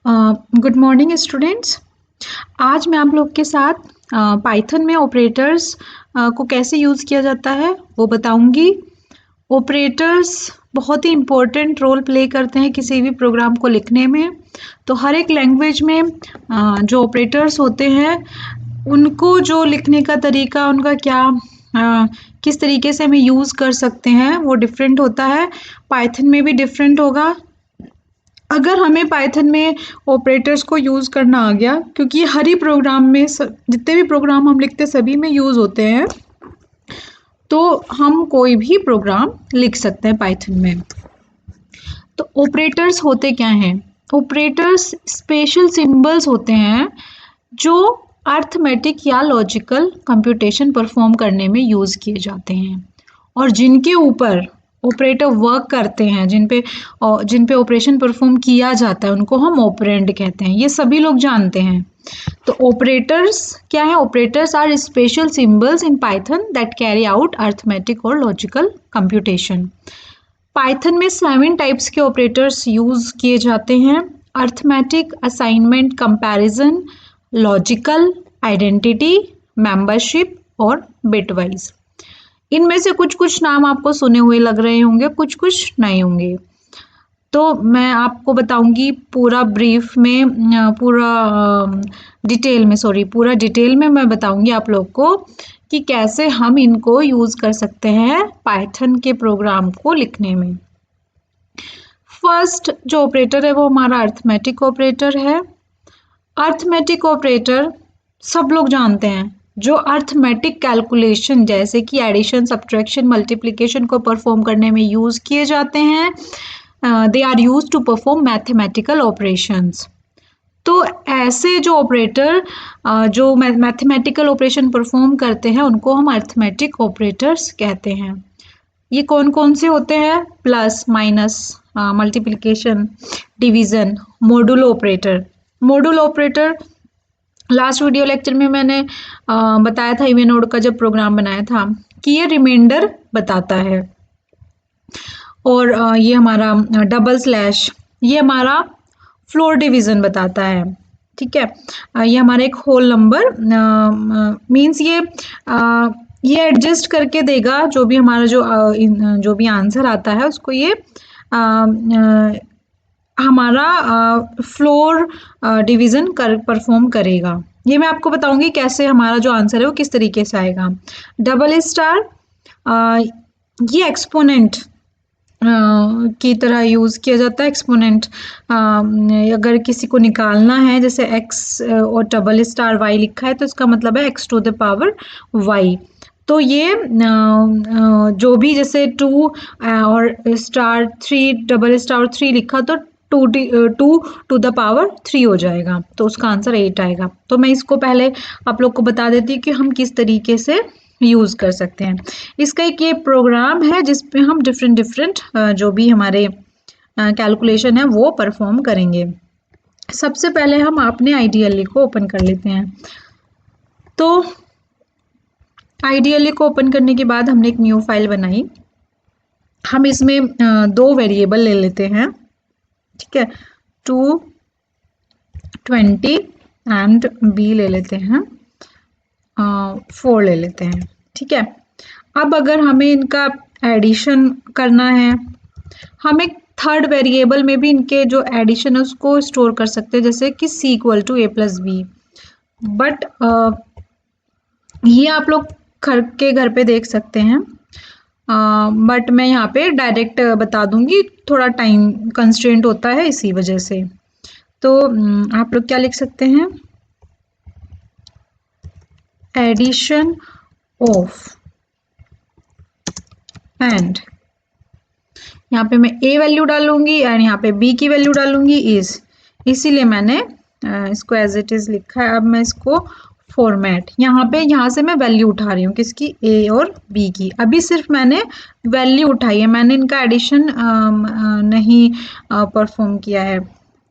Good morning students. आज मैं आप लोग के साथ पाइथन में ऑपरेटर्स को कैसे यूज़ किया जाता है वो बताऊंगी। ऑपरेटर्स बहुत ही इम्पोर्टेंट रोल प्ले करते हैं किसी भी प्रोग्राम को लिखने में। तो हर एक लैंग्वेज में जो ऑपरेटर्स होते हैं उनको जो लिखने का तरीका उनका क्या किस तरीके से हमें यूज़ कर सकते हैं वो डिफरेंट होता है। पाइथन में भी डिफरेंट होगा। अगर हमें पाइथन में ऑपरेटर्स को यूज़ करना आ गया, क्योंकि ये हर ही प्रोग्राम में जितने भी प्रोग्राम हम लिखते हैं सभी में यूज़ होते हैं, तो हम कोई भी प्रोग्राम लिख सकते हैं पाइथन में। तो ऑपरेटर्स होते क्या हैं? ऑपरेटर्स स्पेशल सिंबल्स होते हैं जो अर्थमेटिक या लॉजिकल कंप्यूटेशन परफॉर्म करने में यूज़ किए जाते हैं और जिनके ऊपर ऑपरेटर वर्क करते हैं, जिन पे ऑपरेशन परफॉर्म किया जाता है उनको हम ऑपरेंड कहते हैं। ये सभी लोग जानते हैं। तो ऑपरेटर्स क्या है? Operators are special symbols in Python that carry out arithmetic और लॉजिकल कंप्यूटेशन। पाइथन में 7 टाइप्स के ऑपरेटर्स यूज किए जाते हैं: arithmetic, assignment, comparison, logical, identity, membership और बिटवाइज। इनमें से कुछ कुछ नाम आपको सुने हुए लग रहे होंगे, कुछ कुछ नहीं होंगे। तो मैं आपको बताऊंगी पूरा ब्रीफ में, पूरा डिटेल में मैं बताऊंगी आप लोग को कि कैसे हम इनको यूज कर सकते हैं पाइथन के प्रोग्राम को लिखने में। फर्स्ट जो ऑपरेटर है वो हमारा अर्थमेटिक ऑपरेटर है। अर्थमेटिक ऑपरेटर सब लोग जानते हैं, जो अर्थमेटिक कैलकुलेशन जैसे कि एडिशन, सब्ट्रैक्शन, मल्टीप्लिकेशन को परफॉर्म करने में यूज किए जाते हैं। They are use to perform mathematical operations. तो ऐसे जो ऑपरेटर जो मैथमेटिकल ऑपरेशन परफॉर्म करते हैं उनको हम अर्थमेटिक ऑपरेटर्स कहते हैं। ये कौन कौन से होते हैं? Plus, minus, multiplication, division, modulo operator. Modulo operator last video lecture में मैंने बताया था, इवेनोड का जब प्रोग्राम बनाया था, कि ये रिमाइंडर बताता है। और ये हमारा डबल स्लैश, ये हमारा फ्लोर डिवीजन बताता है। ठीक है, ये हमारा एक होल नंबर मीन्स ये एडजस्ट करके देगा जो भी हमारा जो भी आंसर आता है उसको ये हमारा फ्लोर डिवीजन परफॉर्म करेगा। ये मैं आपको बताऊंगी कैसे हमारा जो आंसर है वो किस तरीके से आएगा। डबल स्टार, ये एक्सपोनेंट की तरह यूज़ किया जाता है। एक्सपोनेंट अगर किसी को निकालना है, जैसे x और डबल स्टार y लिखा है तो इसका मतलब है x to the power y। तो ये जो भी जैसे 2 और स्टार 3, डबल स्टार और 3 लिखा तो 2 टू द पावर 3 हो जाएगा, तो उसका आंसर 8 आएगा। तो मैं इसको पहले आप लोग को बता देती हूँ कि हम किस तरीके से यूज़ कर सकते हैं। इसका एक ये प्रोग्राम है जिसपे हम डिफरेंट जो भी हमारे कैलकुलेशन है वो परफॉर्म करेंगे। सबसे पहले हम अपने आईडीएलई को ओपन कर लेते हैं। तो आईडीएलई को ओपन करने के बाद हमने एक न्यू फाइल बनाई। हम इसमें 2 वेरिएबल ले लेते हैं। ठीक है, 220 एंड b ले लेते हैं, 4 ले लेते हैं। ठीक है, अब अगर हमें इनका एडिशन करना है, हम एक थर्ड वेरिएबल में भी इनके जो एडिशन है उसको स्टोर कर सकते हैं, जैसे कि c equal to a plus B. But ये आप लोग घर पे देख सकते हैं, बट मैं यहाँ पे डायरेक्ट बता दूंगी, थोड़ा टाइम कंस्ट्रेंट होता है इसी वजह से। तो आप लोग क्या लिख सकते हैं? एडिशन ऑफ एंड, यहाँ पे मैं a वैल्यू डालूंगी एंड यहाँ पे b की वैल्यू डालूंगी इसीलिए मैंने इसको एज इट इज लिखा है। अब मैं इसको फॉर्मेट, यहाँ से मैं वैल्यू उठा रही हूँ, किसकी? a और b की। अभी सिर्फ मैंने वैल्यू उठाई है, मैंने इनका एडिशन नहीं परफॉर्म किया है।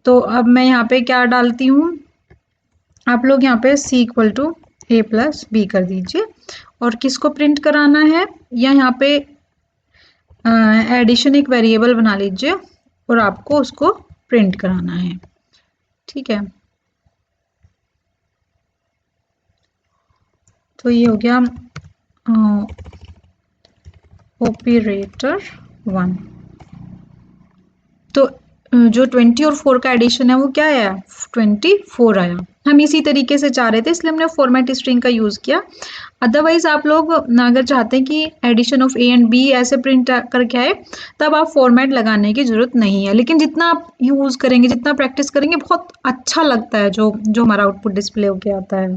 तो अब मैं यहाँ पे क्या डालती हूँ, आप लोग यहाँ पे c equal to a plus B कर दीजिए। और किसको प्रिंट कराना है, या यहाँ पे एडिशन एक वेरिएबल बना लीजिए और आपको उसको प्रिंट कराना है। ठीक है, तो ये हो गया ऑपरेटर 1। तो जो 20 और 4 का एडिशन है वो क्या आया, 24 आया। हम इसी तरीके से चाह रहे थे, इसलिए हमने फॉर्मेट स्ट्रिंग का यूज किया। अदरवाइज आप लोग अगर चाहते हैं कि addition of A and B ऐसे प्रिंट करके आए, तब आप फॉर्मेट लगाने की जरूरत नहीं है। लेकिन जितना आप यूज करेंगे, जितना प्रैक्टिस करेंगे, बहुत अच्छा लगता है जो जो हमारा आउटपुट डिस्प्ले होके आता है।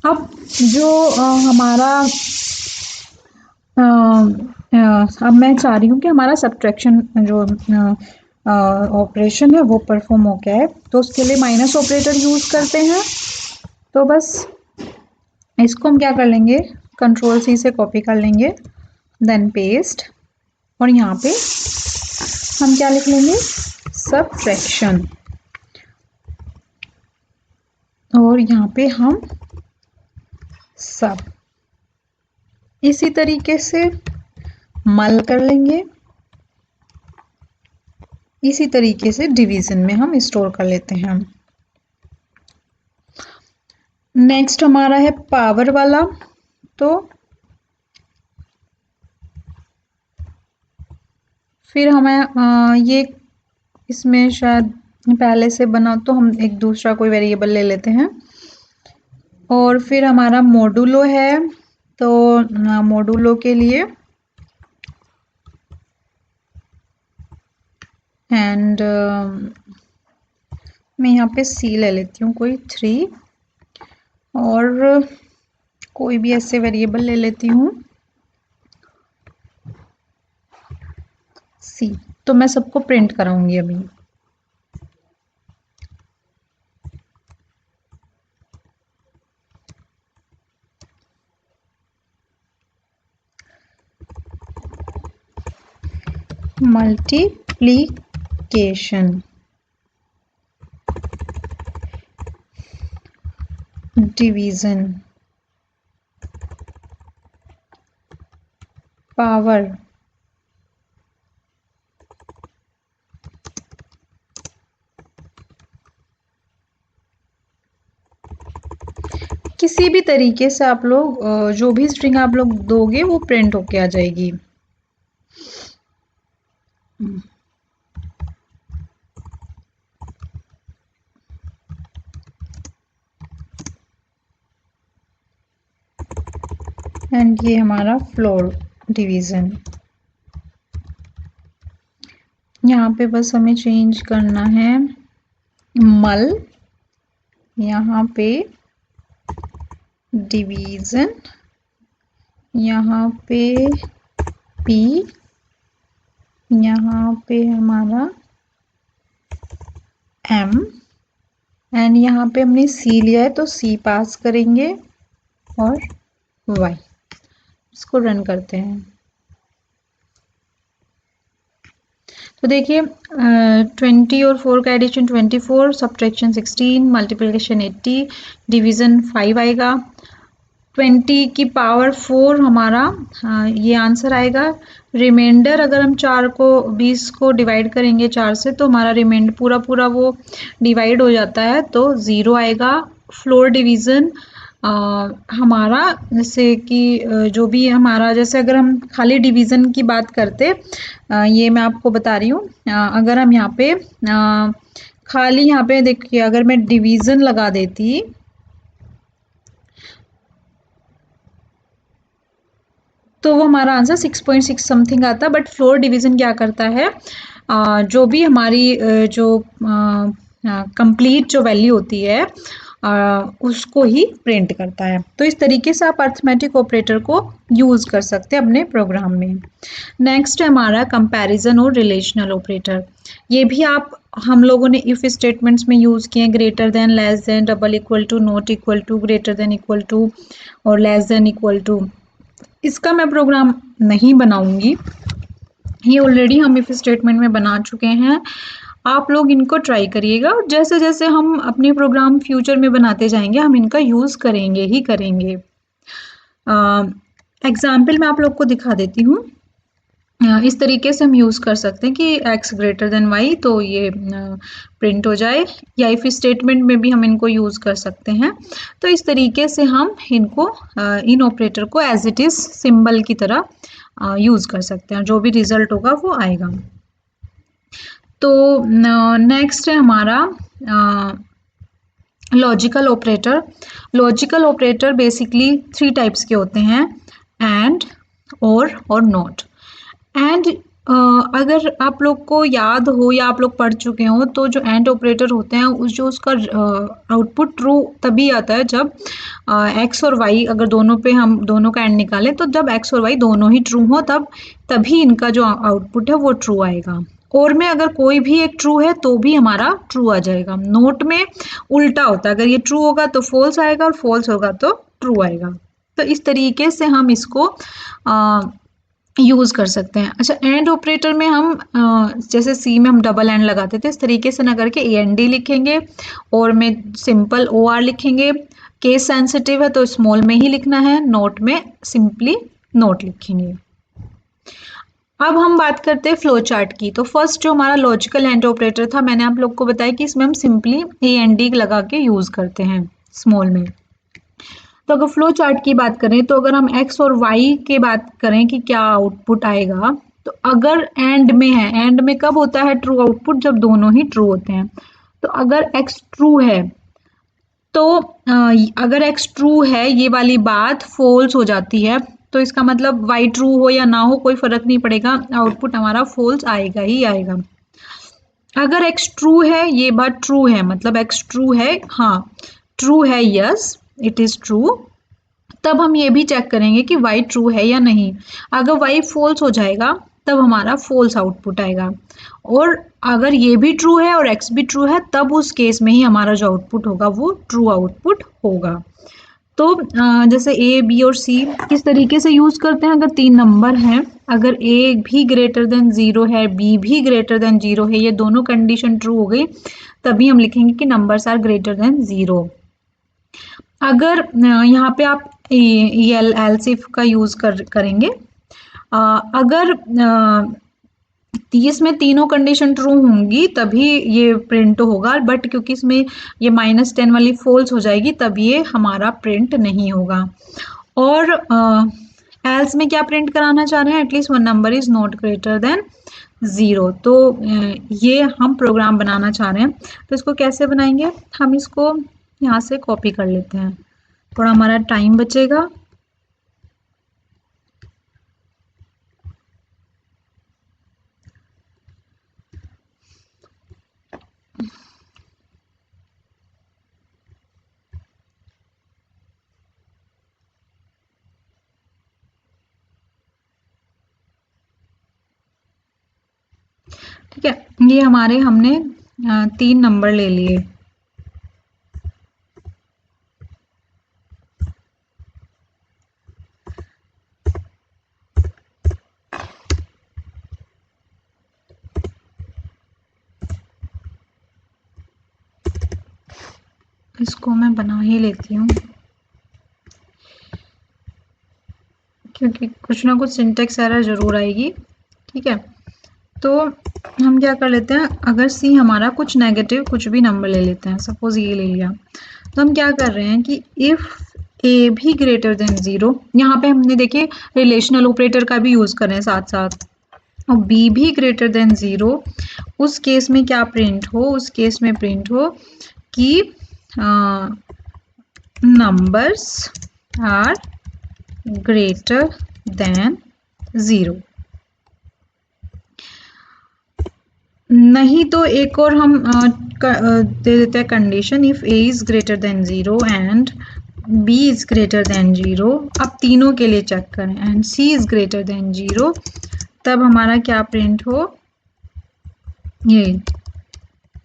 अब जो हमारा अब मैं चाह रही हूँ कि हमारा सब्ट्रैक्शन जो ऑपरेशन है वो परफॉर्म हो गया है, तो उसके लिए माइनस ऑपरेटर यूज करते हैं। तो बस इसको हम क्या कर लेंगे, कंट्रोल सी से कॉपी कर लेंगे, देन पेस्ट, और यहाँ पे हम क्या लिख लेंगे, सब्ट्रैक्शन, और यहाँ पे हम सब। इसी तरीके से मल कर लेंगे, इसी तरीके से डिवीजन में हम स्टोर कर लेते हैं। नेक्स्ट हमारा है पावर वाला। तो फिर हमें ये इसमें शायद पहले से बना, तो हम एक दूसरा कोई वेरिएबल ले लेते हैं। और फिर हमारा मॉडुलो है, तो मॉडुलो के लिए एंड मैं यहाँ पे सी ले लेती हूँ, कोई 3, और कोई भी ऐसे वेरिएबल ले लेती हूँ सी। तो मैं सबको प्रिंट कराऊंगी अभी। मल्टीप्लिकेशन, डिवीजन, पावर, किसी भी तरीके से आप लोग जो भी स्ट्रिंग आप लोग दोगे वो प्रिंट होके आ जाएगी। एंड ये हमारा फ्लोर डिवीजन। यहाँ पे बस हमें चेंज करना है मल, यहाँ पे डिवीजन, यहाँ पे पी, यहाँ पे हमारा एम, एंड यहाँ पे हमने सी लिया है तो सी पास करेंगे, और वाई। इसको रन करते हैं। तो देखिए 20 और 4 का एडिशन 24, सब्ट्रैक्शन 16, मल्टीप्लिकेशन 80, डिवीजन 5 आएगा। 20 की पावर 4 हमारा ये आंसर आएगा। रिमाइंडर अगर हम 20 को डिवाइड करेंगे 4 से, तो हमारा रिमाइंडर पूरा पूरा वो डिवाइड हो जाता है, तो 0 आएगा। फ्लोर डिवीजन हमारा जैसे कि जो भी हमारा, जैसे अगर हम खाली डिवीजन की बात करते, ये मैं आपको बता रही हूँ, अगर हम यहाँ पे खाली यहाँ पे देखिए, अगर मैं डिवीजन लगा देती तो वो हमारा आंसर 6.6 समथिंग आता। बट फ्लोर डिवीजन क्या करता है, जो भी हमारी जो कंप्लीट जो वैल्यू होती है उसको ही प्रिंट करता है। तो इस तरीके से आप अर्थमेटिक ऑपरेटर को यूज कर सकते हैं अपने प्रोग्राम में। नेक्स्ट है हमारा कंपैरिजन और रिलेशनल ऑपरेटर। ये भी आप हम लोगों ने इफ स्टेटमेंट्स में यूज किए, greater than, less than, double equal to, not equal to, greater than equal to, और लेस देन इक्वल टू। इसका मैं प्रोग्राम नहीं बनाऊंगी, ये ऑलरेडी हम इफ स्टेटमेंट में बना चुके हैं। आप लोग इनको ट्राई करिएगा, और जैसे जैसे हम अपने प्रोग्राम फ्यूचर में बनाते जाएंगे, हम इनका यूज करेंगे ही करेंगे। एग्जाम्पल मैं आप लोग को दिखा देती हूँ। इस तरीके से हम यूज़ कर सकते हैं कि x ग्रेटर देन y, तो ये प्रिंट हो जाए, या इफ स्टेटमेंट में भी हम इनको यूज़ कर सकते हैं। तो इस तरीके से हम इनको इन ऑपरेटर को एज इट इज़ सिंबल की तरह यूज़ कर सकते हैं, जो भी रिजल्ट होगा वो आएगा। तो नेक्स्ट है हमारा logical operator. Logical operator basically 3 types के होते हैं, एंड, और नॉट। एंड अगर आप लोग को याद हो या आप लोग पढ़ चुके हो, तो जो एंड ऑपरेटर होते हैं जो उसका आउटपुट ट्रू तभी आता है जब एक्स और वाई, अगर दोनों पे हम दोनों का एंड निकालें, तो जब एक्स और वाई दोनों ही ट्रू हो तभी इनका जो आउटपुट है वो ट्रू आएगा। और में अगर कोई भी एक ट्रू है तो भी हमारा ट्रू आ जाएगा। नोट में उल्टा होता है, अगर ये ट्रू होगा तो फॉल्स आएगा और फॉल्स होगा तो ट्रू आएगा। तो इस तरीके से हम इसको यूज़ कर सकते हैं। अच्छा, एंड ऑपरेटर में हम जैसे सी में हम डबल एंड लगाते थे, इस तरीके से ना करके ए एन डी लिखेंगे, और में सिंपल ओ आर लिखेंगे। केस सेंसिटिव है तो स्मॉल में ही लिखना है, नोट में सिंपली नोट लिखेंगे। अब हम बात करते हैं फ्लो चार्ट की। तो फर्स्ट जो हमारा लॉजिकल एंड ऑपरेटर था, मैंने आप लोग को बताया कि इसमें हम सिंपली ए एन डी लगा के यूज़ करते हैं स्मॉल में। तो अगर फ्लो चार्ट की बात करें, तो अगर हम x और y के बात करें कि क्या आउटपुट आएगा, तो अगर एंड में है, एंड में कब होता है ट्रू आउटपुट, जब दोनों ही ट्रू होते हैं। तो अगर x ट्रू है, तो अगर x ट्रू है, ये वाली बात फॉल्स हो जाती है, तो इसका मतलब y ट्रू हो या ना हो कोई फर्क नहीं पड़ेगा, आउटपुट हमारा फॉल्स आएगा ही आएगा। अगर x ट्रू है, ये बात ट्रू है, मतलब x ट्रू है, हाँ ट्रू है, यस इट इज ट्रू, तब हम ये भी चेक करेंगे कि y ट्रू है या नहीं। अगर y फॉल्स हो जाएगा तब हमारा फॉल्स आउटपुट आएगा, और अगर ये भी ट्रू है और x भी ट्रू है, तब उस केस में ही हमारा जो आउटपुट होगा वो ट्रू आउटपुट होगा। तो जैसे a b और c किस तरीके से यूज करते हैं, अगर 3 नंबर हैं, अगर a भी ग्रेटर देन 0 है, b भी ग्रेटर देन 0 है, ये दोनों कंडीशन ट्रू हो गई, तभी हम लिखेंगे कि नंबर्स आर ग्रेटर देन 0। अगर यहाँ पे आप एलसिफ का यूज करेंगे, अगर इसमें तीनों कंडीशन ट्रू होंगी तभी ये प्रिंट होगा, बट क्योंकि इसमें ये -10 वाली फॉल्स हो जाएगी, तब ये हमारा प्रिंट नहीं होगा। और एल्स में क्या प्रिंट कराना चाह रहे हैं, at least one number is not greater than 0। तो ये हम प्रोग्राम बनाना चाह रहे हैं, तो इसको कैसे बनाएंगे, हम इसको यहाँ से कॉपी कर लेते हैं, थोड़ा हमारा टाइम बचेगा। ठीक है, ये हमारे हमने 3 नंबर ले लिए। इसको मैं बना ही लेती हूँ, क्योंकि कुछ ना कुछ सिंटेक्स एरर जरूर आएगी। ठीक है, तो हम क्या कर लेते हैं, अगर सी हमारा कुछ नेगेटिव कुछ भी नंबर ले लेते हैं, सपोज ये ले लिया, तो हम क्या कर रहे हैं कि इफ ए भी ग्रेटर देन 0, यहाँ पे हमने देखिए रिलेशनल ऑपरेटर का भी यूज कर रहे हैं साथ साथ, और बी भी ग्रेटर देन 0, उस केस में क्या प्रिंट हो, उस केस में प्रिंट हो कि numbers are greater than 0। नहीं तो एक और हम दे देते हैं condition, if a is greater than 0 and b is greater than 0। अब तीनों के लिए चेक करें, and c is greater than 0, तब हमारा क्या प्रिंट हो, ये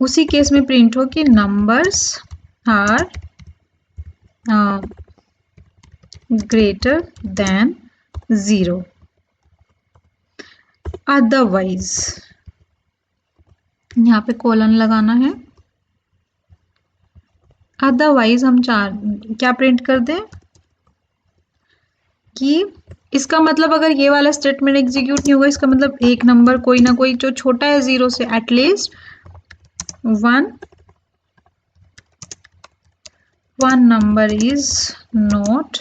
उसी केस में प्रिंट हो कि numbers are greater than 0। Otherwise यहाँ पे कोलन लगाना है, अदरवाइज हम क्या प्रिंट कर दें कि इसका मतलब अगर ये वाला स्टेटमेंट एग्जीक्यूट नहीं होगा, इसका मतलब एक नंबर कोई ना कोई जो छोटा है 0 से, at least one number is not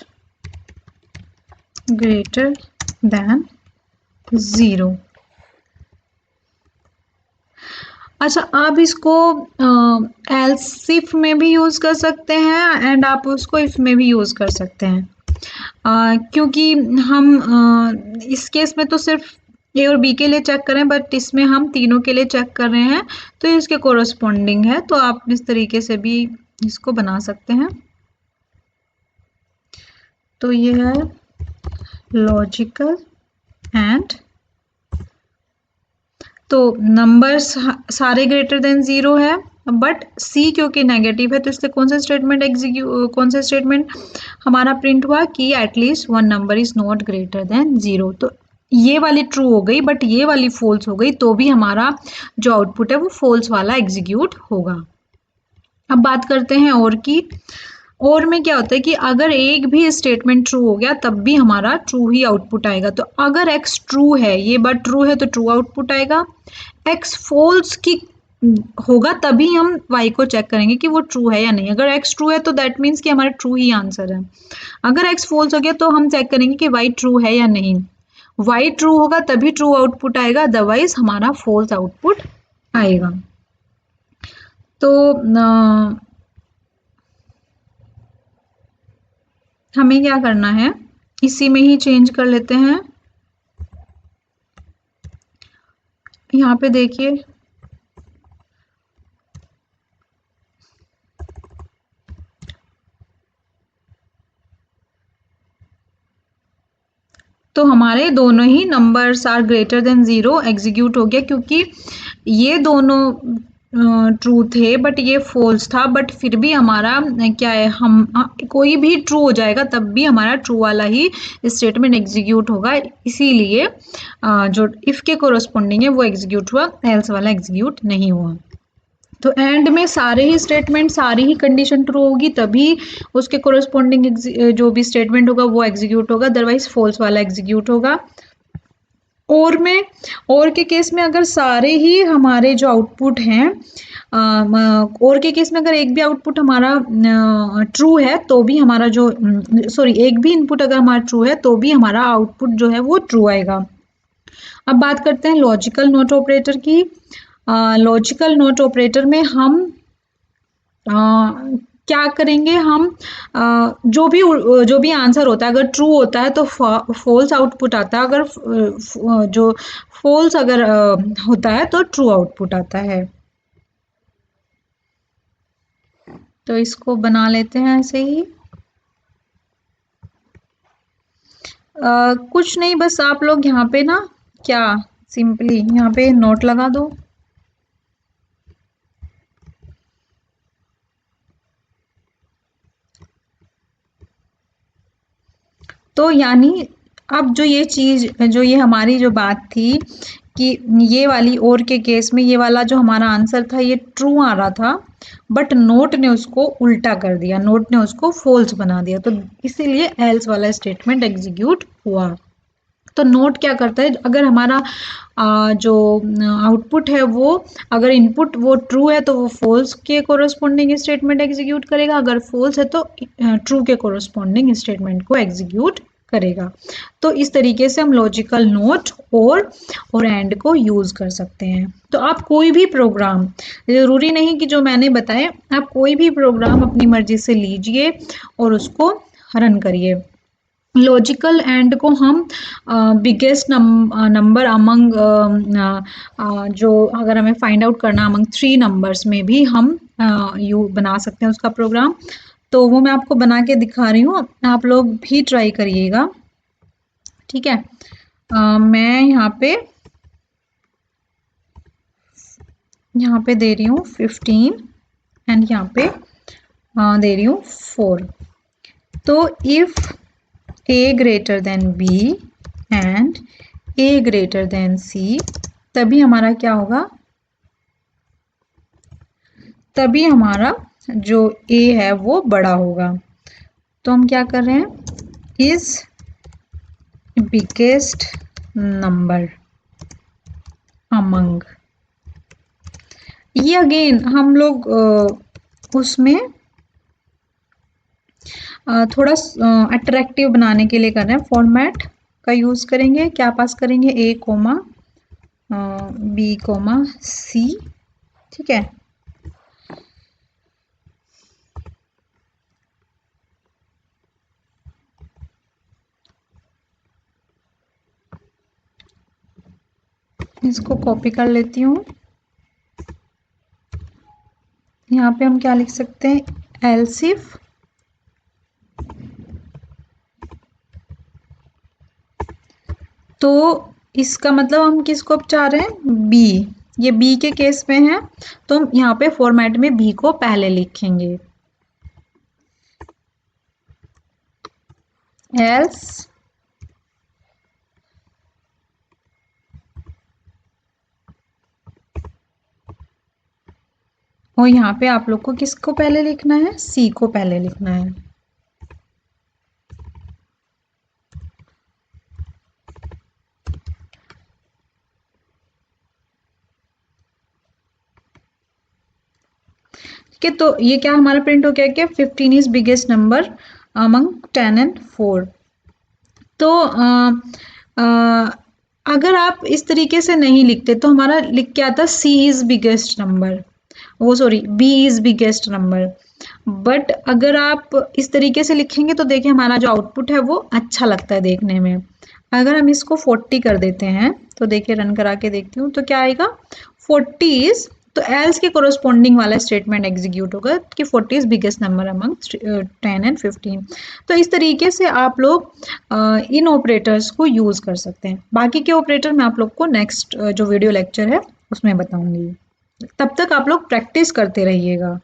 greater than 0। अच्छा, आप इसको एल्स इफ में भी यूज कर सकते हैं एंड आप उसको इफ में भी यूज कर सकते हैं। क्योंकि हम इस केस में तो सिर्फ ए और बी के लिए चेक करें, बट इसमें हम तीनों के लिए चेक कर रहे हैं, तो इसके कोरस्पॉन्डिंग है। तो आप इस तरीके से भी इसको बना सकते हैं। तो ये है लॉजिकल एंड, तो नंबर्स सारे ग्रेटर देन 0 है, बट सी क्योंकि नेगेटिव है तो इससे कौन सा स्टेटमेंट हमारा प्रिंट हुआ कि at least one number is not greater than 0। तो ये वाली ट्रू हो गई, बट ये वाली फॉल्स हो गई, तो भी हमारा जो आउटपुट है वो फॉल्स वाला एग्जीक्यूट होगा। अब बात करते हैं और की। और में क्या होता है कि अगर एक भी स्टेटमेंट ट्रू हो गया तब भी हमारा ट्रू ही आउटपुट आएगा। तो अगर x ट्रू है, ये बात ट्रू है, तो ट्रू आउटपुट आएगा। x फॉल्स की होगा तभी हम y को चेक करेंगे कि वो ट्रू है या नहीं। अगर x ट्रू है तो दैट मीन्स कि हमारा ट्रू ही आंसर है। अगर x फॉल्स हो गया तो हम चेक करेंगे कि y ट्रू है या नहीं। y ट्रू होगा तभी ट्रू आउटपुट आएगा, अदरवाइज हमारा फॉल्स आउटपुट आएगा। तो हमें क्या करना है, इसी में ही चेंज कर लेते हैं। यहाँ पे देखिए, तो हमारे दोनों ही numbers are greater than 0 execute हो गया, क्योंकि ये दोनों ट्रू थे बट ये फॉल्स था। बट फिर भी हमारा क्या है, हम कोई भी ट्रू हो जाएगा तब भी हमारा ट्रू वाला ही स्टेटमेंट एग्जीक्यूट होगा। इसीलिए जो इफ के कोरस्पॉन्डिंग है वो एग्जीक्यूट हुआ, एल्स वाला एग्जीक्यूट नहीं हुआ। तो एंड में सारे ही स्टेटमेंट, सारी ही कंडीशन ट्रू होगी तभी उसके कोरस्पॉन्डिंग जो भी स्टेटमेंट होगा वो एग्जीक्यूट होगा, अदरवाइज फॉल्स वाला एग्जीक्यूट होगा। और में, और के केस में अगर सारे ही हमारे जो आउटपुट हैं, और के केस में अगर एक भी आउटपुट हमारा ट्रू है तो भी हमारा जो एक भी इनपुट अगर हमारा ट्रू है तो भी हमारा आउटपुट जो है वो ट्रू आएगा। अब बात करते हैं लॉजिकल नॉट ऑपरेटर की। लॉजिकल नॉट ऑपरेटर में हम क्या करेंगे, हम जो भी आंसर होता है अगर ट्रू होता है तो फॉल्स आउटपुट आता है, अगर जो फॉल्स अगर होता है तो ट्रू आउटपुट आता है। तो इसको बना लेते हैं ऐसे ही। कुछ नहीं, बस आप लोग यहाँ पे ना क्या सिंपली यहाँ पे नोट लगा दो। तो यानी अब जो ये चीज, जो ये हमारी जो बात थी कि ये वाली और के केस में ये वाला जो हमारा आंसर था ये ट्रू आ रहा था, बट नोट ने उसको उल्टा कर दिया, नोट ने उसको फॉल्स बना दिया, तो इसीलिए एल्स वाला स्टेटमेंट एग्जीक्यूट हुआ। तो नोट क्या करता है, अगर हमारा जो आउटपुट है वो, अगर इनपुट वो ट्रू है तो वो फॉल्स के कोरस्पॉन्डिंग स्टेटमेंट एग्जीक्यूट करेगा, अगर फॉल्स है तो ट्रू के कोरस्पॉन्डिंग स्टेटमेंट को एग्जीक्यूट करेगा। तो इस तरीके से हम लॉजिकल नोट और एंड को यूज कर सकते हैं। तो आप कोई भी प्रोग्राम, जरूरी नहीं कि जो मैंने बताया, आप कोई भी प्रोग्राम अपनी मर्जी से लीजिए और उसको रन करिए। लॉजिकल एंड को हम बिगेस्ट नंबर अमंग, जो अगर हमें फाइंड आउट करना अमंग 3 नंबर्स में भी हम यू बना सकते हैं उसका प्रोग्राम। तो वो मैं आपको बना के दिखा रही हूँ, आप लोग भी ट्राई करिएगा, ठीक है। मैं यहाँ पे दे रही हूँ 15 एंड यहाँ पे दे रही हूँ 4। तो if a greater than b and a greater than c, तभी हमारा क्या होगा, तभी हमारा जो a है वो बड़ा होगा। तो हम क्या कर रहे हैं, इस बिगेस्ट नंबर अमंग। ये अगेन हम लोग उसमें थोड़ा अट्रैक्टिव बनाने के लिए कर रहे हैं, फॉर्मेट का यूज करेंगे। क्या पास करेंगे, ए कोमा बी कोमा सी, ठीक है। इसको कॉपी कर लेती हूँ। यहाँ पे हम क्या लिख सकते हैं, एल्स इफ तो इसका मतलब हम किसको चाह रहे हैं, बी। ये बी के केस में है तो हम यहाँ पे फॉर्मेट में बी को पहले लिखेंगे, एल्स और यहाँ पे आप लोग को किसको पहले लिखना है, सी को पहले लिखना है। ठीक है, तो ये क्या हमारा प्रिंट हो गया कि 15 is biggest number among 10 and 4। तो अगर आप इस तरीके से नहीं लिखते तो हमारा लिख के आता सी इज बिगेस्ट नंबर, वो sorry B is biggest number. But अगर आप इस तरीके से लिखेंगे तो देखिए हमारा जो आउटपुट है वो अच्छा लगता है देखने में। अगर हम इसको 40 कर देते हैं तो देखिए रन करा के देखती हूँ तो क्या आएगा, 40 इज, तो एल्स के कोरोस्पोंडिंग वाला स्टेटमेंट एग्जीक्यूट होगा कि 40 is biggest number among 10 and 15। तो इस तरीके से आप लोग इन ऑपरेटर्स को यूज कर सकते हैं। बाकी के ऑपरेटर मैं आप लोग को नेक्स्ट जो वीडियो लेक्चर है उसमें बताऊंगी। तब तक आप लोग प्रैक्टिस करते रहिएगा।